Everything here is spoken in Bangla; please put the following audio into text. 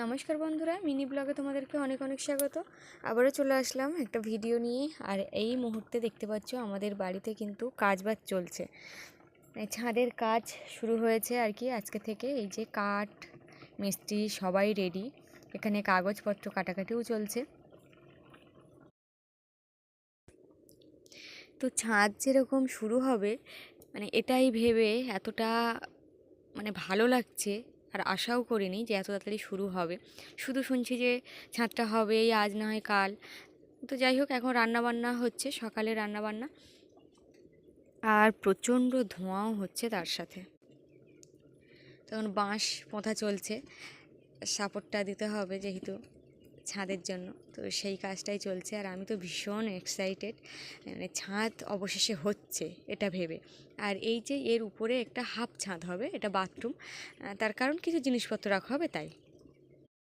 নমস্কার বন্ধুরা, মিনি ব্লগে তোমাদেরকে অনেক অনেক স্বাগত। আবারও চলে আসলাম একটা ভিডিও নিয়ে। আর এই মুহূর্তে দেখতে পাচ্ছ আমাদের বাড়িতে কিন্তু কাজবাজ চলছে। ছাদের কাজ শুরু হয়েছে আর কি আজকে থেকে। এই যে কাঠ মিস্ত্রি সবাই রেডি, এখানে কাগজপত্র কাটাকাটিও চলছে। তো ছাদ যেরকম শুরু হবে এটাই ভেবে এতটা ভালো লাগছে। আর আশাও করিনি যে এত তাড়াতাড়ি শুরু হবে। শুধু শুনছি যে ছাদটা হবে এই আজ না হয় কাল। তো যাই হোক, এখন রান্নাবান্না হচ্ছে, সকালে রান্নাবান্না, আর প্রচণ্ড ধোঁয়াও হচ্ছে তার সাথে। তখন বাঁশ পোঁতা চলছে, সাপোর্টটা দিতে হবে যেহেতু ছাদের জন্য, তো সেই কাজটাই চলছে। আর আমি তো ভীষণ এক্সাইটেড, ছাদ অবশেষে হচ্ছে এটা ভেবে। আর এই যে এর উপরে একটা হাফ ছাদ হবে, এটা বাথরুম, তার কারণ কিছু জিনিসপত্র রাখা হবে তাই।